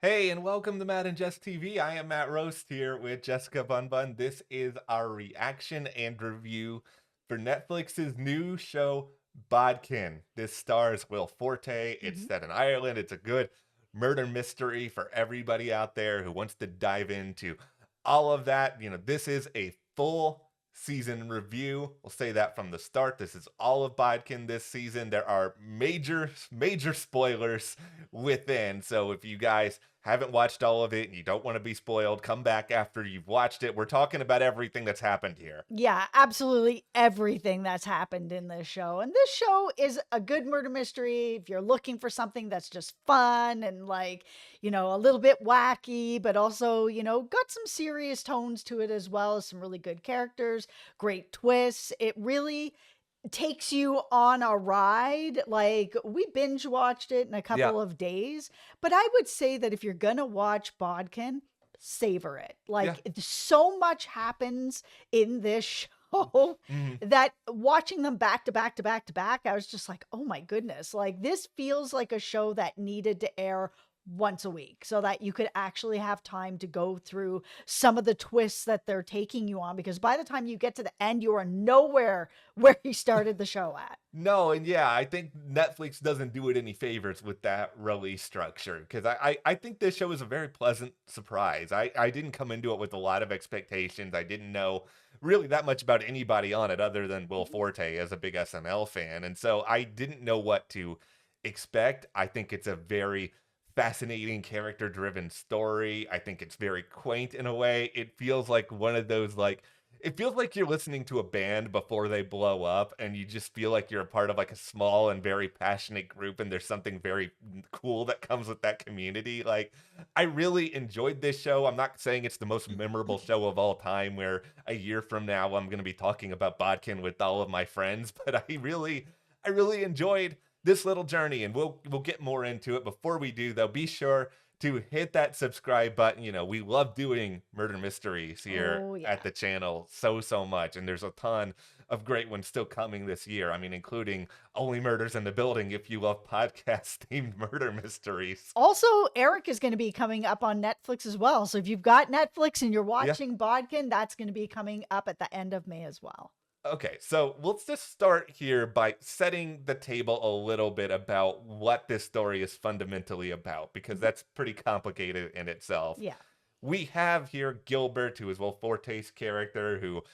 Hey, and welcome to Matt and Jess TV. I am Matt Roast here with Jessica Bun Bun. This is our reaction and review for Netflix's new show, Bodkin. This stars Will Forte. It's Mhm. set in Ireland. It's a good murder mystery for everybody out there who wants to dive into all of that. This is a full season review. We'll say that from the start. This is all of Bodkin this season. There are major spoilers within. So if you guys haven't watched all of it and you don't want to be spoiled, come back after you've watched it. We're talking about everything that's happened here. Yeah, absolutely everything that's happened in this show. And this show is a good murder mystery if you're looking for something that's just fun and a little bit wacky, but also, got some serious tones to it as well as some really good characters, great twists. It really takes you on a ride. Like, we binge watched it in a Yeah. couple of days, but I would say that if you're going to watch Bodkin, savor it. Yeah. Like, so much happens in this show Mhm. that watching them back to back to back to back, I was just like, oh my goodness, like this feels like a show that needed to air once a week so that you could actually have time to go through some of the twists that they're taking you on, because by the time you get to the end, you are nowhere where you started the show at. No, and yeah, I think Netflix doesn't do it any favors with that release structure because I think this show is a very pleasant surprise. I didn't come into it with a lot of expectations. I didn't know really that much about anybody on it other than Will Forte as a big SNL fan. And so I didn't know what to expect. I think it's a very fascinating character driven story. I think it's very quaint in a way. It feels like one of those it feels like you're listening to a band before they blow up and you just feel like you're a part of like a small and very passionate group and there's something very cool that comes with that community. Like, I really enjoyed this show. I'm not saying it's the most memorable show of all time where a year from now I'm going to be talking about Bodkin with all of my friends, but I really enjoyed this little journey, and we'll get more into it. Before we do though, be sure to hit that subscribe button. We love doing murder mysteries here Oh at yeah. the channel so much, and there's a ton of great ones still coming this year. I mean, including Only Murders in the Building if you love podcast themed murder mysteries. Also, Eric is going to be coming up on Netflix as well. So if you've got Netflix and you're Yeah. watching Bodkin, that's going to be coming up at the end of May as well. Okay, so let's just start here by setting the table a little bit about what this story is fundamentally about, because Mhm. that's pretty complicated in itself. Yeah. We have here Gilbert, who is Will Forte's character, who,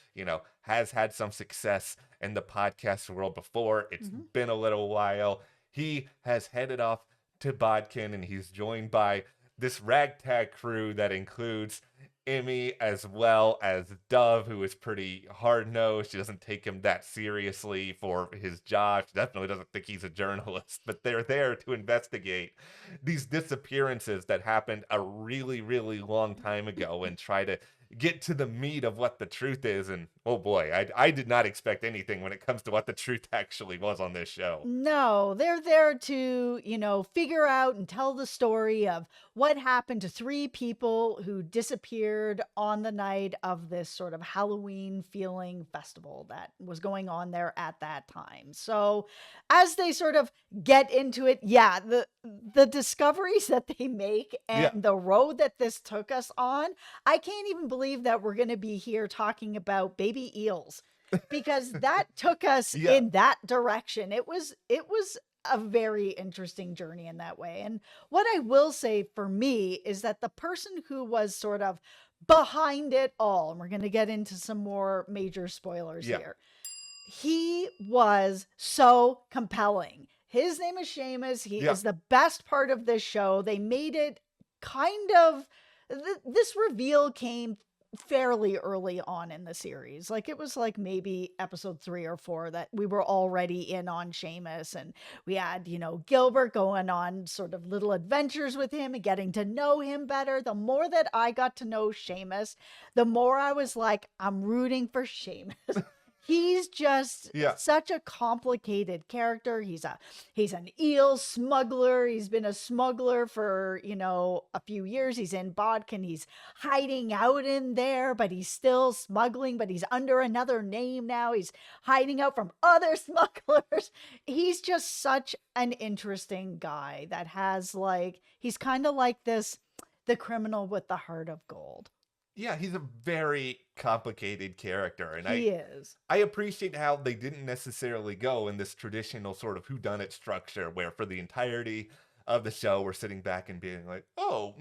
has had some success in the podcast world before. It's Hmm. been a little while. He has headed off to Bodkin and he's joined by this ragtag crew that includes Emmy as well as Dove, who is pretty hard nosed. She doesn't take him that seriously for his job. She definitely doesn't think he's a journalist, but they're there to investigate these disappearances that happened a really long time ago and try to get to the meat of what the truth is. And oh boy, I did not expect anything when it comes to what the truth actually was on this show. No, they're there to, figure out and tell the story of what happened to three people who disappeared on the night of this sort of Halloween feeling festival that was going on there at that time. So, as they sort of get into it, yeah, the discoveries that they make Yeah. and the road that this took us on, I can't even believe that we're going to be here talking about baby eels, because that took us Yeah. in that direction. It was a very interesting journey in that way. And what I will say for me is that the person who was sort of behind it all, and we're going to get into some more major spoilers Yeah. here, he was so compelling. His name is Seamus. He Yeah. is the best part of this show. They made it kind of, this reveal came fairly early on in the series. Like, it was like maybe episode 3 or 4 that we were already in on Seamus, and we had, Gilbert going on sort of little adventures with him and getting to know him better. The more that I got to know Seamus, the more I was like, I'm rooting for Seamus. He's just Yeah. such a complicated character. He's an eel smuggler. He's been a smuggler for, a few years. He's in Bodkin. He's hiding out in there, but he's still smuggling, but he's under another name now. He's hiding out from other smugglers. He's just such an interesting guy that has, like, he's kind of like this the criminal with the heart of gold. Yeah, he's a very complicated character, and He is. I appreciate how they didn't necessarily go in this traditional sort of whodunit structure where for the entirety of the show we're sitting back and being like, oh,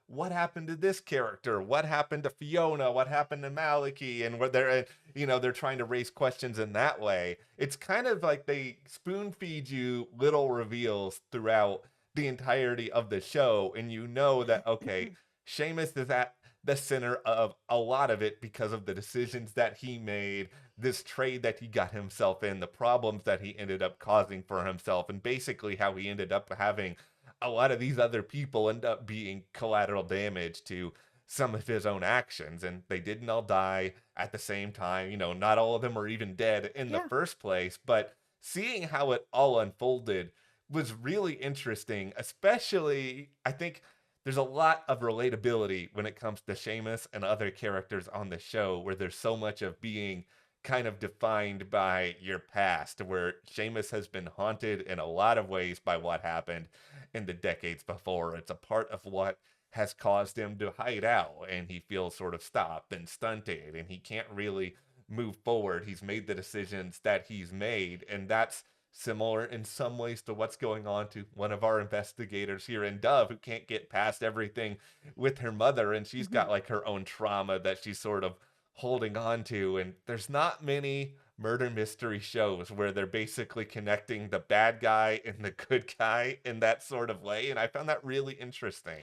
what happened to this character? What happened to Fiona? What happened to Maliki? And where they're trying to raise questions in that way. It's kind of like they spoon feed you little reveals throughout the entirety of the show, and you know that okay, Seamus is at the center of a lot of it because of the decisions that he made, this trade that he got himself in, the problems that he ended up causing for himself, and basically how he ended up having a lot of these other people end up being collateral damage to some of his own actions. And they didn't all die at the same time. Not all of them were even dead in the Yeah. first place, but seeing how it all unfolded was really interesting, especially, I think there's a lot of relatability when it comes to Seamus and other characters on the show, where there's so much of being kind of defined by your past, where Seamus has been haunted in a lot of ways by what happened in the decades before. It's a part of what has caused him to hide out, and he feels sort of stopped and stunted, and he can't really move forward. He's made the decisions that he's made, and that's similar in some ways to what's going on to one of our investigators here in Dove, who can't get past everything with her mother, and she's got like her own trauma that she's sort of holding on to. And there's not many murder mystery shows where they're basically connecting the bad guy and the good guy in that sort of way, and I found that really interesting.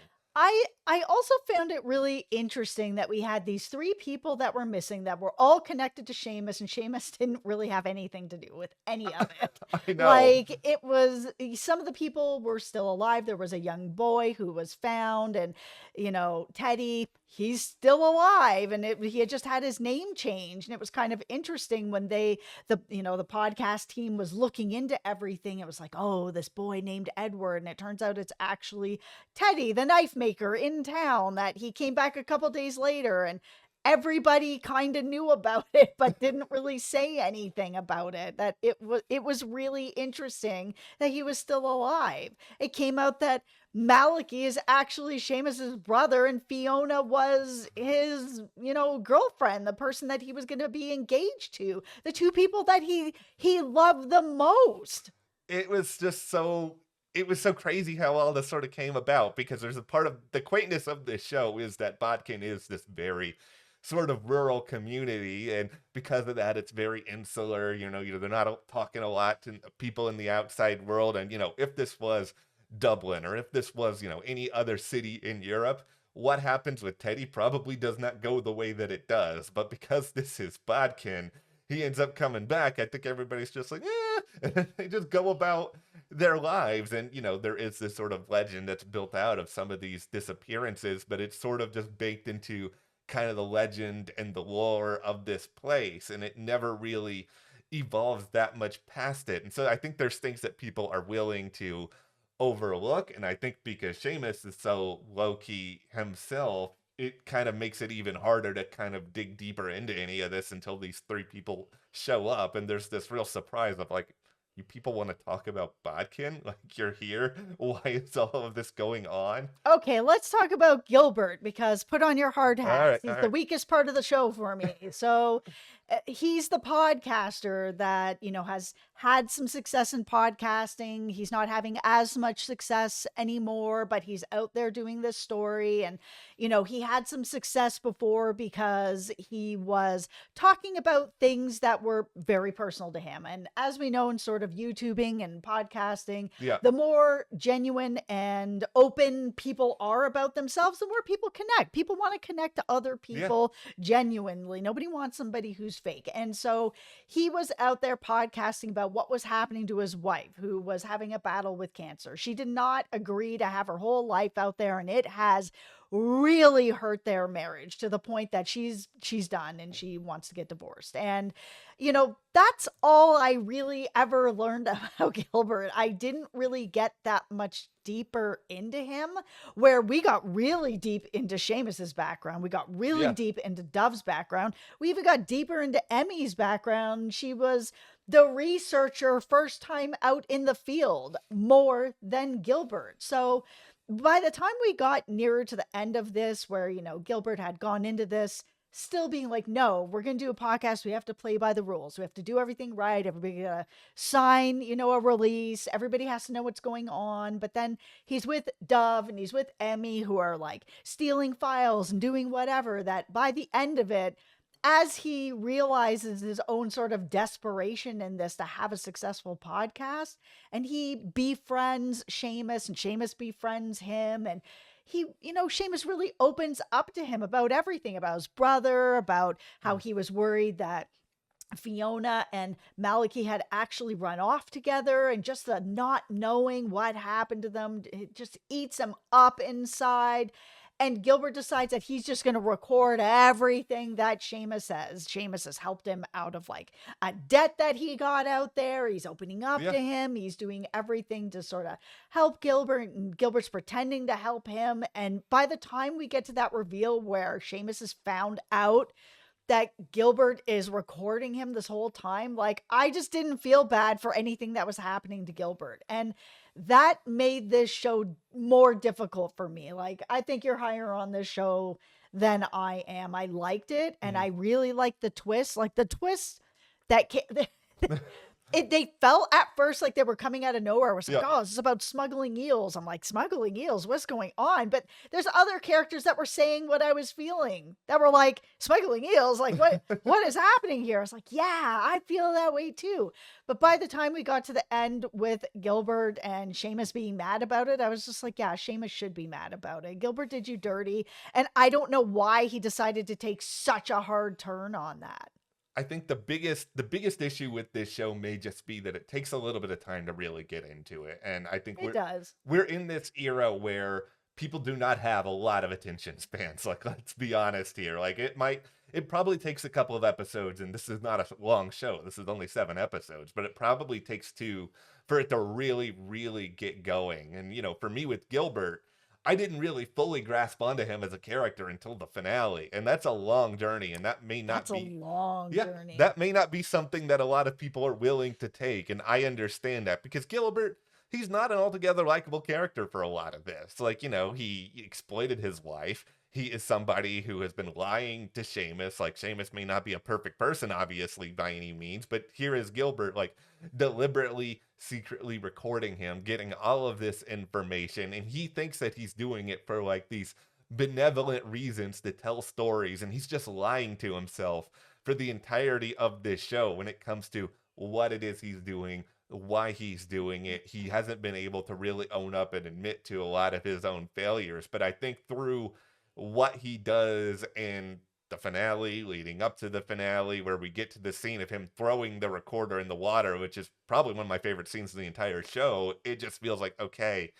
I also found it really interesting that we had these three people that were missing that were all connected to Seamus, and Seamus didn't really have anything to do with any of it. I know. Like, it was some of the people were still alive. There was a young boy who was found, and Teddy, he's still alive, and he had just had his name changed. And it was kind of interesting when the podcast team was looking into everything. It was like, oh, this boy named Edward, and it turns out it's actually Teddy, the knife maker in town, that he came back a couple days later, and everybody kind of knew about it but didn't really say anything about it. That it was really interesting that he was still alive. It came out that Maliki is actually Seamus's brother, and Fiona was his, girlfriend, the person that he was going to be engaged to, the two people that he loved the most. It was just so it was so crazy how all this sort of came about, because there's a part of the quaintness of this show is that Bodkin is this very sort of rural community, and because of that it's very insular. They're not talking a lot to people in the outside world. And if this was Dublin, or if this was any other city in Europe, what happens with Teddy probably does not go the way that it does. But because this is Bodkin, he ends up coming back. I think everybody's just like, and they just go about their lives. And there is this sort of legend that's built out of some of these disappearances, but it's sort of just baked into kind of the legend and the lore of this place, and it never really evolves that much past it. And so I think there's things that people are willing to overlook, and I think because Seamus is so low-key himself, it kind of makes it even harder to kind of dig deeper into any of this until these three people show up, and there's this real surprise of like, you people want to talk about Bodkin? Like, you're here? Why is all of this going on? Okay, let's talk about Gilbert, because put on your hard All hats. right, all He's the right. weakest part of the show for me. So he's the podcaster that, has had some success in podcasting. He's not having as much success anymore, but he's out there doing this story. And, he had some success before because he was talking about things that were very personal to him. And as we know, in sort of YouTubing and podcasting, Yeah. the more genuine and open people are about themselves, the more people connect. People want to connect to other Yeah. people genuinely. Nobody wants somebody who's fake. And so he was out there podcasting about what was happening to his wife, who was having a battle with cancer. She did not agree to have her whole life out there, and it has really hurt their marriage to the point that she's done and she wants to get divorced. And that's all I really ever learned about Gilbert. I didn't really get that much deeper into him, where we got really deep into Seamus's background. We got really Yeah. deep into Dove's background. We even got deeper into Emmy's background. She was the researcher first time out in the field more than Gilbert. So by the time we got nearer to the end of this, where, Gilbert had gone into this still being like, no, we're going to do a podcast. We have to play by the rules. We have to do everything right. Everybody got to sign, a release. Everybody has to know what's going on. But then he's with Dove and he's with Emmy, who are like stealing files and doing whatever, that by the end of it, as he realizes his own sort of desperation in this to have a successful podcast, and he befriends Seamus and Seamus befriends him, and Seamus really opens up to him about everything, about his brother, about how he was worried that Fiona and Malachi had actually run off together, and just the not knowing what happened to them, it just eats him up inside. And Gilbert decides that he's just going to record everything that Seamus says. Seamus has helped him out of like a debt that he got out there. He's opening up to him. He's doing everything to sort of help Gilbert, and Gilbert's pretending to help him. And by the time we get to that reveal where Seamus has found out that Gilbert is recording him this whole time, like, I just didn't feel bad for anything that was happening to Gilbert. And that made this show more difficult for me. Like, I think you're higher on this show than I am. I liked it, and I really liked the twist. Like, the twist that they felt at first like they were coming out of nowhere. It was like, oh, this is about smuggling eels. I'm like, smuggling eels? What's going on? But there's other characters that were saying what I was feeling, that were like, smuggling eels? Like, what is happening here? I was like, yeah, I feel that way too. But by the time we got to the end with Gilbert and Seamus being mad about it, I was just like, yeah, Seamus should be mad about it. Gilbert did you dirty. And I don't know why he decided to take such a hard turn on that. I think the biggest issue with this show may just be that it takes a little bit of time to really get into it. And I think we're in this era where people do not have a lot of attention spans. Like, let's be honest here. Like, it probably takes a couple of episodes, and this is not a long show. This is only 7 episodes, but it probably takes 2 for it to really, really get going. And, for me with Gilbert, I didn't really fully grasp onto him as a character until the finale, and that's a long journey, and that may not be a long journey. That may not be something that a lot of people are willing to take, and I understand that, because Gilbert, he's not an altogether likable character for a lot of this. Like, he exploited his wife. He is somebody who has been lying to Seamus. Like, Seamus may not be a perfect person, obviously, by any means, but here is Gilbert, like, deliberately, secretly recording him, getting all of this information, and he thinks that he's doing it for, like, these benevolent reasons to tell stories, and he's just lying to himself for the entirety of this show when it comes to what it is he's doing, why he's doing it. He hasn't been able to really own up and admit to a lot of his own failures, but I think through what he does in the finale, leading up to the finale, where we get to the scene of him throwing the recorder in the water, which is probably one of my favorite scenes in the entire show, it just feels like, okay,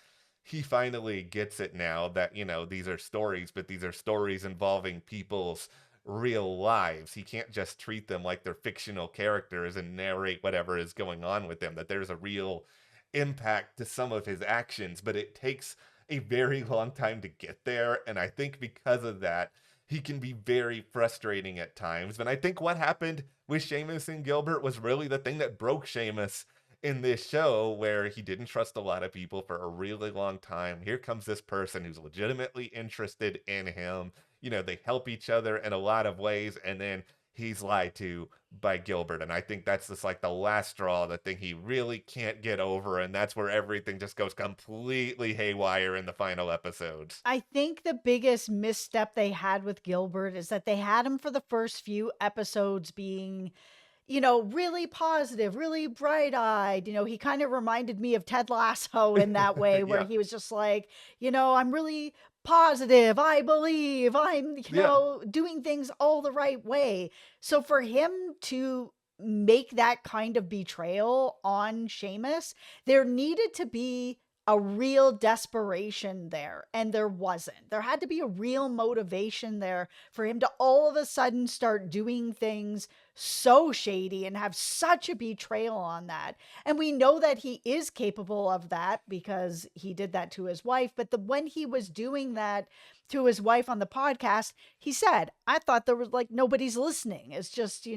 he finally gets it now that, these are stories, but these are stories involving people's real lives. He can't just treat them like they're fictional characters and narrate whatever is going on with them, that there's a real impact to some of his actions, but it takes a very long time to get there, and I think because of that, he can be very frustrating at times. And I think what happened with Seamus and Gilbert was really the thing that broke Seamus in this show, where he didn't trust a lot of people for a really long time. Here comes this person who's legitimately interested in him. They help each other in a lot of ways, and then he's lied to by Gilbert. And I think that's just like the last straw, the thing he really can't get over. And that's where everything just goes completely haywire in the final episodes. I think the biggest misstep they had with Gilbert is that they had him for the first few episodes being, really positive, really bright-eyed. He kind of reminded me of Ted Lasso in that way, where he was just like, I'm really positive. I believe I'm, doing things all the right way. So for him to make that kind of betrayal on Seamus, there needed to be a real desperation there, and there wasn't. There had to be a real motivation there for him to all of a sudden start doing things so shady and have such a betrayal on that. And we know that he is capable of that because he did that to his wife. But when he was doing that to his wife on the podcast, he said, I thought there was like nobody's listening. It's just,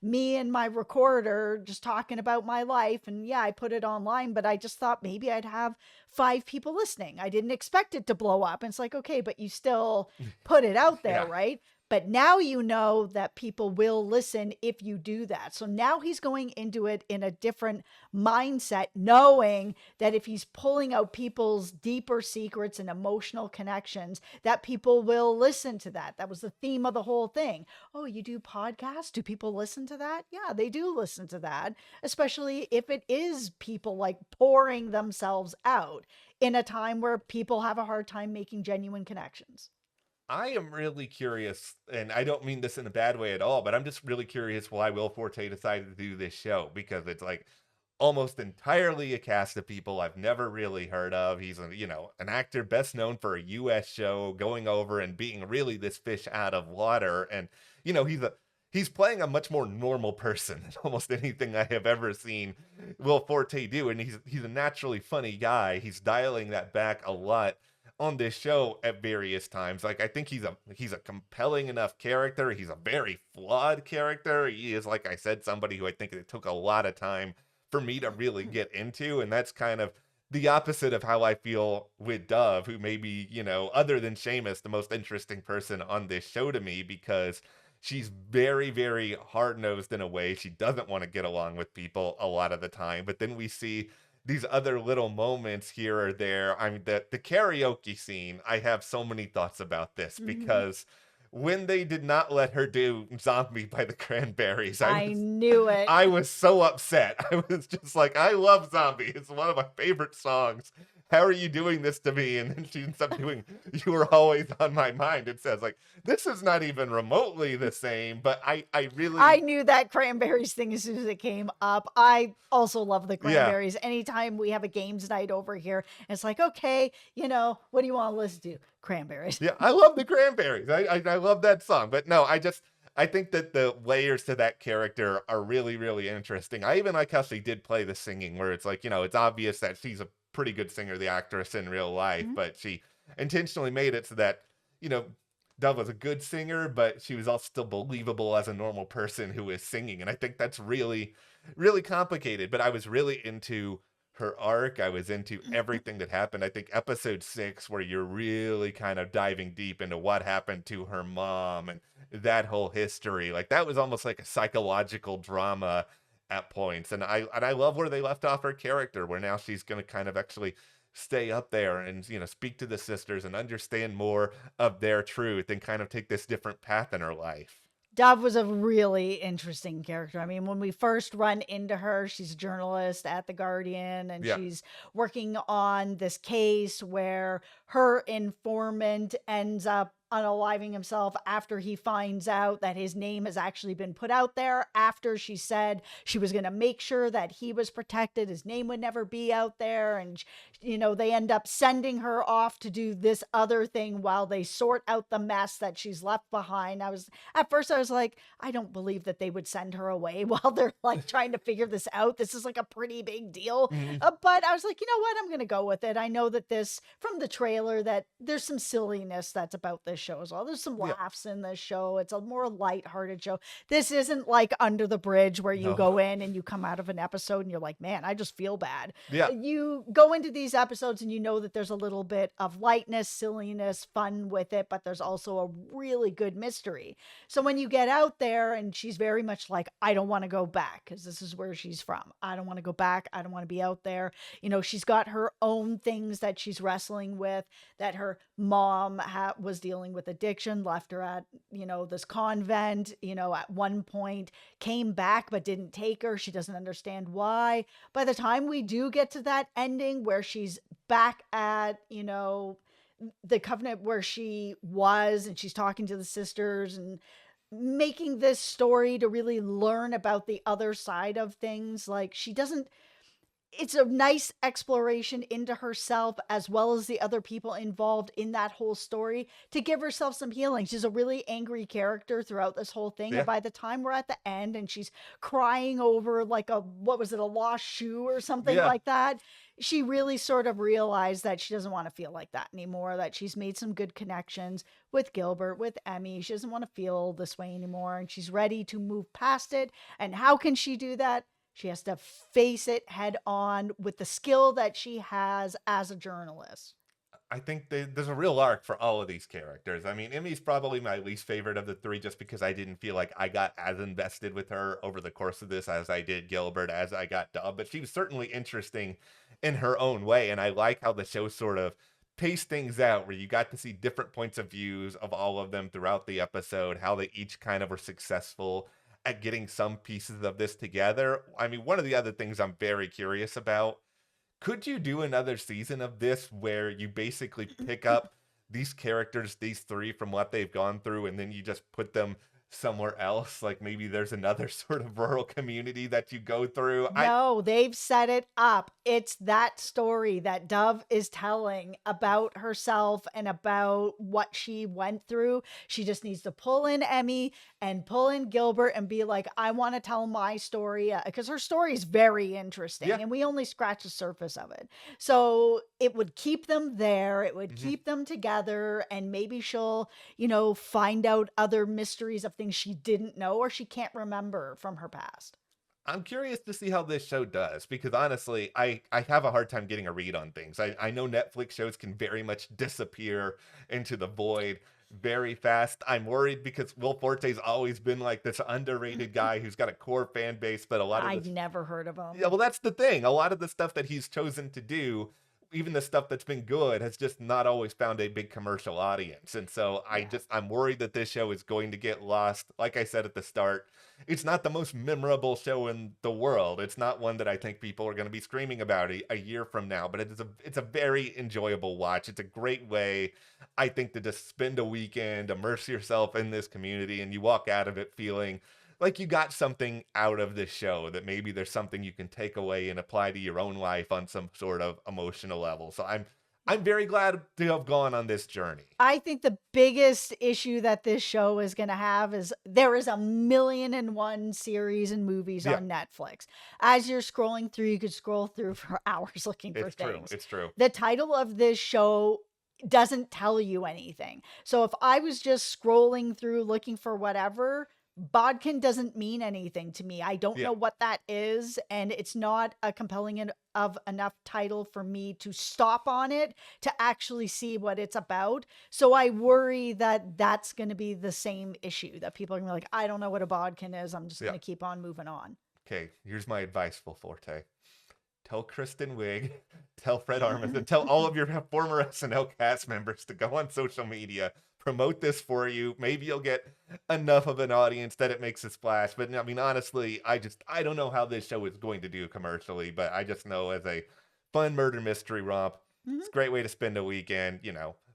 me and my recorder just talking about my life. And yeah, I put it online, but I just thought maybe I'd have 5 people listening. I didn't expect it to blow up. And it's like, okay, but you still put it out there, Yeah. right? But now you know that people will listen if you do that. So now he's going into it in a different mindset, knowing that if he's pulling out people's deeper secrets and emotional connections, that people will listen to that. That was the theme of the whole thing. Oh, you do podcasts? Do people listen to that? Yeah, they do listen to that, especially if it is people like pouring themselves out in a time where people have a hard time making genuine connections. I am really curious, and I don't mean this in a bad way at all, but I'm just really curious why Will Forte decided to do this show, because it's like almost entirely a cast of people I've never really heard of. He's an actor best known for a US show, going over and being really this fish out of water. And he's playing a much more normal person than almost anything I have ever seen Will Forte do. And he's a naturally funny guy. He's dialing that back a lot on this show at various times. Like, I think he's a compelling enough character. He's a very flawed character. He is, like I said, somebody who I think it took a lot of time for me to really get into, and that's kind of the opposite of how I feel with Dove, who may be, other than Seamus, the most interesting person on this show to me, because she's very, very hard-nosed in a way. She doesn't want to get along with people a lot of the time, but then we see these other little moments here or there. I mean, the karaoke scene, I have so many thoughts about this, because when they did not let her do Zombie by the Cranberries, I knew it. I was so upset. I was just like, I love Zombie. It's one of my favorite songs. How are you doing this to me? And then she ends up doing You Were Always on My Mind. It says, like, this is not even remotely the same, but I I really, knew that Cranberries thing as soon as it came up. I also love the yeah. Cranberries. Anytime we have a games night over here, it's like, okay, what do you want to listen to? Cranberries. Yeah, I love the Cranberries. I love that song. But no, I think that the layers to that character are really, really interesting. I even like how she did play the singing, where it's like, it's obvious that she's a pretty good singer, the actress in real life, Mhm. but she intentionally made it so that, you know, Dove was a good singer, but she was also still believable as a normal person who is singing. And I think that's really, really complicated. But I was really into her arc. I was into everything that happened. I think episode 6, where you're really kind of diving deep into what happened to her mom and that whole history, like that was almost like a psychological drama at points. And I love where they left off her character, where now she's going to kind of actually stay up there and speak to the sisters and understand more of their truth and kind of take this different path in her life. Dove was a really interesting character. I mean, when we first run into her, she's a journalist at The Guardian, and Yeah. she's working on this case where her informant ends up unaliving himself after he finds out that his name has actually been put out there, after she said she was going to make sure that he was protected, his name would never be out there. And they end up sending her off to do this other thing while they sort out the mess that she's left behind. At first I was like, I don't believe that they would send her away while they're like trying to figure this out. This is like a pretty big deal. Mhm. But I was like, you know what? I'm going to go with it. I know that from the trailer, that there's some silliness that's about this show as well. There's some Yeah. laughs in this show. It's a more lighthearted show. This isn't like Under the Bridge, where you No. go in and you come out of an episode and you're like, man, I just feel bad. Yeah. You go into these episodes and you know that there's a little bit of lightness, silliness, fun with it, but there's also a really good mystery. So when you get out there, and she's very much like, I don't want to go back, because this is where she's from. I don't want to go back. I don't want to be out there. She's got her own things that she's wrestling with, that her mom was dealing with addiction, left her at, this convent, at one point, came back but didn't take her. She doesn't understand why. By the time we do get to that ending where she's back at, the Covenant where she was, and she's talking to the sisters and making this story to really learn about the other side of things, like, she doesn't it's a nice exploration into herself as well as the other people involved in that whole story to give herself some healing. She's a really angry character throughout this whole thing. And Yeah. by the time we're at the end and she's crying over like what was it, a lost shoe or something Yeah. like that, she really sort of realized that she doesn't want to feel like that anymore, that she's made some good connections with Gilbert, with Emmy. She doesn't want to feel this way anymore and she's ready to move past it. And how can she do that? She has to face it head on with the skill that she has as a journalist. I think there's a real arc for all of these characters. I mean, Emmy's probably my least favorite of the three just because I didn't feel like I got as invested with her over the course of this as I did Gilbert, as I got Dub. But she was certainly interesting in her own way. And I like how the show sort of paced things out where you got to see different points of views of all of them throughout the episode, how they each kind of were successful at getting some pieces of this together. I mean, one of the other things I'm very curious about, could you do another season of this where you basically pick up these characters, these three, from what they've gone through, and then you just put them somewhere else? Like maybe there's another sort of rural community that you go through. No, they've set it up. It's that story that Dove is telling about herself and about what she went through. She just needs to pull in Emmy and pull in Gilbert and be like, I want to tell my story, because her story is very interesting Yeah. and we only scratch the surface of it. So it would keep them there, it would Mhm. keep them together, and maybe she'll, find out other mysteries of things she didn't know or she can't remember from her past. I'm curious to see how this show does because honestly, I have a hard time getting a read on things. I know Netflix shows can very much disappear into the void very fast. I'm worried because Will Forte's always been like this underrated guy who's got a core fan base, but a lot of I've this. never heard of Yeah, them. well, that's the thing. A lot of the stuff that he's chosen to do, even the stuff that's been good, has just not always found a big commercial audience. And so Yeah. I'm worried that this show is going to get lost. Like I said at the start, it's not the most memorable show in the world. It's not one that I think people are going to be screaming about a year from now, but it's a very enjoyable watch. It's a great way, I think, to just spend a weekend, immerse yourself in this community, and you walk out of it feeling like you got something out of this show, that maybe there's something you can take away and apply to your own life on some sort of emotional level. So I'm very glad to have gone on this journey. I think the biggest issue that this show is going to have is there is a million and one series and movies Yeah, on Netflix. As you're scrolling through, you could scroll through for hours looking for it's true. things. It's true. The title of this show doesn't tell you anything. So if I was just scrolling through looking for whatever, Bodkin doesn't mean anything to me. I don't Yeah. know what that is, and it's not a compelling of enough title for me to stop on it to actually see what it's about. So I worry that that's going to be the same issue, that people are going to be like, I don't know what a bodkin is. I'm just Yeah. going to keep on moving on. Okay, here's my advice, Full Forte. Tell Kristen Wiig, tell Fred Armisen, tell all of your former SNL cast members to go on social media, promote this for you. Maybe you'll get enough of an audience that it makes a splash. But I mean, honestly, I don't know how this show is going to do commercially, but I just know as a fun murder mystery romp, Mhm. it's a great way to spend a weekend.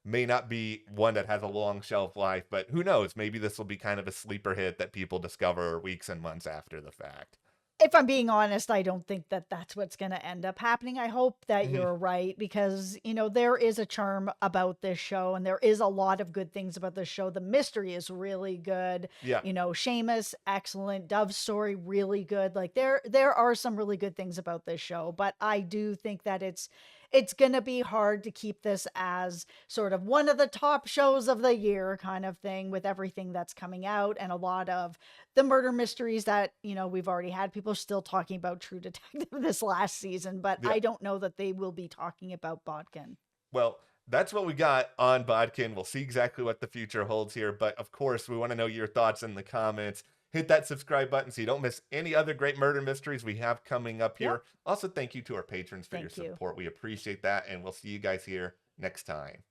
May not be one that has a long shelf life, but who knows? Maybe this will be kind of a sleeper hit that people discover weeks and months after the fact. If I'm being honest, I don't think that that's what's going to end up happening. I hope that Mhm. you're right because, there is a charm about this show and there is a lot of good things about this show. The mystery is really good. Yeah. Seamus, excellent. Dove's story, really good. Like there are some really good things about this show, but I do think that it's going to be hard to keep this as sort of one of the top shows of the year kind of thing with everything that's coming out and a lot of the murder mysteries that, we've already had. People are still talking about True Detective this last season, but Yeah. I don't know that they will be talking about Bodkin. Well, that's what we got on Bodkin. We'll see exactly what the future holds here. But of course, we want to know your thoughts in the comments. Hit that subscribe button so you don't miss any other great murder mysteries we have coming up here. Yep. Also, thank you to our patrons for your Thank you. support. We appreciate that. And we'll see you guys here next time.